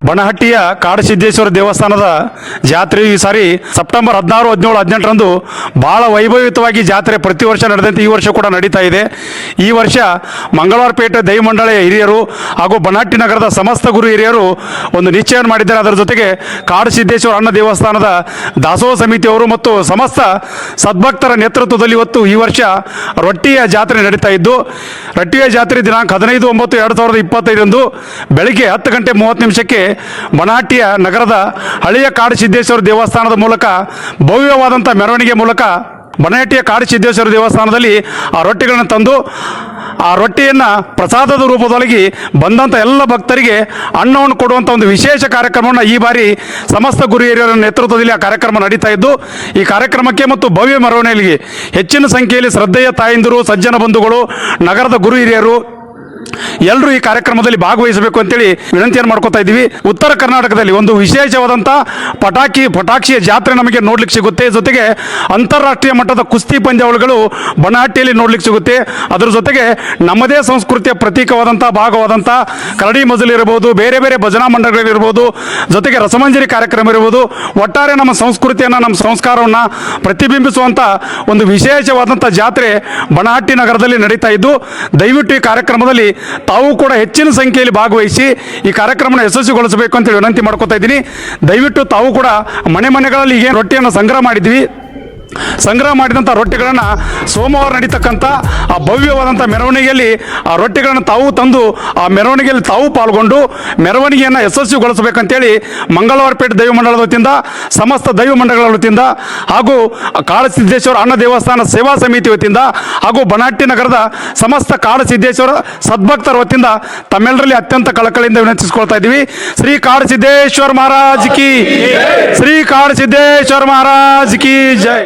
ಬನಹಟ್ಟಿಯ ಕಾಡಸಿದ್ದೇಶ್ವರ ದೇವಸ್ಥಾನದ ಜಾತ್ರೆ ಈ ಸಾರಿ ಸೆಪ್ಟೆಂಬರ್ 16, 17, 18ರಂದು ಬಹಳ ವೈಭವಯುತವಾಗಿ ಜಾತ್ರೆ ಪ್ರತಿ ವರ್ಷ ನಡೆದಂತೆ ಈ ವರ್ಷ ಕೂಡ ನಡೀತಾ ಇದೆ. ಈ ವರ್ಷ ಮಂಗಳವಾರಪೇಟೆ ದೈವಮಂಡಳಿಯ ಹಿರಿಯರು ಹಾಗೂ ಬನಹಟ್ಟಿ ನಗರದ ಸಮಸ್ತ ಗುರು ಹಿರಿಯರು ಒಂದು ನಿಶ್ಚಯ ಮಾಡಿದ್ದಾರೆ. ಅದರ ಜೊತೆಗೆ ಕಾಡಸಿದ್ದೇಶ್ವರ ಅಣ್ಣ ದೇವಸ್ಥಾನದ ದಾಸೋಹ ಸಮಿತಿಯವರು ಮತ್ತು ಸಮಸ್ತ ಸದ್ಭಕ್ತರ ನೇತೃತ್ವದಲ್ಲಿ ಇವತ್ತು ಈ ವರ್ಷ ರೊಟ್ಟಿಯ ಜಾತ್ರೆ ನಡೀತಾ ಇದ್ದು, ರೊಟ್ಟಿಯ ಜಾತ್ರೆ ದಿನಾಂಕ 15/9/2025ರಂದು ಬೆಳಗ್ಗೆ 10:30 ಬನಹಟ್ಟಿಯ ನಗರದ ಹಳೆಯ ಕಾಡಸಿದ್ದೇಶ್ವರ ದೇವಸ್ಥಾನದ ಮೂಲಕ ಭವ್ಯವಾದಂಥ ಮೆರವಣಿಗೆ ಮೂಲಕ ಬನಹಟ್ಟಿಯ ಕಾಡಸಿದ್ದೇಶ್ವರ ದೇವಸ್ಥಾನದಲ್ಲಿ ಆ ರೊಟ್ಟಿಗಳನ್ನು ತಂದು ಆ ರೊಟ್ಟಿಯನ್ನು ಪ್ರಸಾದದ ರೂಪದೊಳಗೆ ಬಂದಂಥ ಎಲ್ಲ ಭಕ್ತರಿಗೆ ಅನ್ನವನ್ನು ಕೊಡುವಂಥ ಒಂದು ವಿಶೇಷ ಕಾರ್ಯಕ್ರಮವನ್ನು ಈ ಬಾರಿ ಸಮಸ್ತ ಗುರು ಹಿರಿಯರ ನೇತೃತ್ವದಲ್ಲಿ ಆ ಕಾರ್ಯಕ್ರಮ ನಡೀತಾ ಇದ್ದು, ಈ ಕಾರ್ಯಕ್ರಮಕ್ಕೆ ಮತ್ತು ಭವ್ಯ ಮೆರವಣಿಗೆಗೆ ಹೆಚ್ಚಿನ ಸಂಖ್ಯೆಯಲ್ಲಿ ಶ್ರದ್ಧೆಯ ತಾಯಂದಿರು, ಸಜ್ಜನ ಬಂಧುಗಳು, ನಗರದ ಗುರು ಹಿರಿಯರು ಎಲ್ಲರೂ ಈ ಕಾರ್ಯಕ್ರಮದಲ್ಲಿ ಭಾಗವಹಿಸಬೇಕು ಅಂತೇಳಿ ವಿನಂತಿಯನ್ನು ಮಾಡ್ಕೋತಾ ಇದ್ದೀವಿ. ಉತ್ತರ ಕರ್ನಾಟಕದಲ್ಲಿ ಒಂದು ವಿಶೇಷವಾದಂಥ ಪಟಾಕ್ಷಿಯ ಜಾತ್ರೆ ನಮಗೆ ನೋಡ್ಲಿಕ್ಕೆ ಸಿಗುತ್ತೆ. ಜೊತೆಗೆ ಅಂತಾರಾಷ್ಟ್ರೀಯ ಮಟ್ಟದ ಕುಸ್ತಿ ಪಂದ್ಯಾವಳಿಗಳು ಬನಹಟ್ಟಿಯಲ್ಲಿ ನೋಡ್ಲಿಕ್ಕೆ ಸಿಗುತ್ತೆ. ಅದರ ಜೊತೆಗೆ ನಮ್ಮದೇ ಸಂಸ್ಕೃತಿಯ ಪ್ರತೀಕವಾದಂಥ ಭಾಗವಾದಂಥ ಕರಡಿ ಮಜಲು ಇರಬಹುದು, ಬೇರೆ ಬೇರೆ ಭಜನಾ ಮಂಡಳಿಗಳಿರ್ಬೋದು, ಜೊತೆಗೆ ರಸಮಂಜರಿ ಕಾರ್ಯಕ್ರಮ ಇರ್ಬೋದು, ಒಟ್ಟಾರೆ ನಮ್ಮ ಸಂಸ್ಕೃತಿಯನ್ನು, ನಮ್ಮ ಸಂಸ್ಕಾರವನ್ನು ಪ್ರತಿಬಿಂಬಿಸುವಂಥ ಒಂದು ವಿಶೇಷವಾದಂಥ ಜಾತ್ರೆ ಬನಹಟ್ಟಿ ನಗರದಲ್ಲಿ ನಡೀತಾ ಇದ್ದು, ದಯವಿಟ್ಟು ಈ ಕಾರ್ಯಕ್ರಮದಲ್ಲಿ ತಾವು ಕೂಡ ಹೆಚ್ಚಿನ ಸಂಖ್ಯೆಯಲ್ಲಿ ಭಾಗವಹಿಸಿ ಈ ಕಾರ್ಯಕ್ರಮನ ಯಶಸ್ವಿಗೊಳಿಸಬೇಕು ಅಂತೇಳಿ ವಿನಂತಿ ಮಾಡ್ಕೋತಾ ಇದ್ದೀನಿ. ದಯವಿಟ್ಟು ತಾವು ಕೂಡ ಮನೆಗಳಲ್ಲಿ ಏನು ರೊಟ್ಟಿಯನ್ನು ಸಂಗ್ರಹ ಮಾಡಿದಂಥ ರೊಟ್ಟಿಗಳನ್ನು ಸೋಮವಾರ ನಡೀತಕ್ಕಂಥ ಆ ಭವ್ಯವಾದಂಥ ಮೆರವಣಿಗೆಯಲ್ಲಿ ಆ ರೊಟ್ಟಿಗಳನ್ನು ತಾವು ತಂದು ಆ ಮೆರವಣಿಗೆಯಲ್ಲಿ ತಾವು ಪಾಲ್ಗೊಂಡು ಮೆರವಣಿಗೆಯನ್ನು ಯಶಸ್ವಿಗೊಳಿಸಬೇಕಂತೇಳಿ ಮಂಗಳವಾರಪೇಟೆ ದೈವ ಮಂಡಳದ ವತಿಯಿಂದ, ಸಮಸ್ತ ದೈವ ಮಂಡಳಗಳ ವತಿಯಿಂದ ಹಾಗೂ ಕಾಡಸಿದ್ದೇಶ್ವರ ಅಣ್ಣ ದೇವಸ್ಥಾನ ಸೇವಾ ಸಮಿತಿ ವತಿಯಿಂದ ಹಾಗೂ ಬನಹಟ್ಟಿ ನಗರದ ಸಮಸ್ತ ಕಾಡಸಿದ್ದೇಶ್ವರ ಸದ್ಭಕ್ತರ ವತಿಯಿಂದ ತಮ್ಮೆಲ್ಲರಲ್ಲಿ ಅತ್ಯಂತ ಕಳಕಳಿಯಿಂದ ವಿನಂತಿಸಿಕೊಳ್ತಾ ಇದ್ದೀವಿ. ಶ್ರೀ ಕಾಡಸಿದ್ದೇಶ್ವರ ಮಹಾರಾಜ್ ಕಿ, ಶ್ರೀ ಕಾಡಸಿದ್ದೇಶ್ವರ ಮಹಾರಾಜ್ ಕಿ ಜೈ.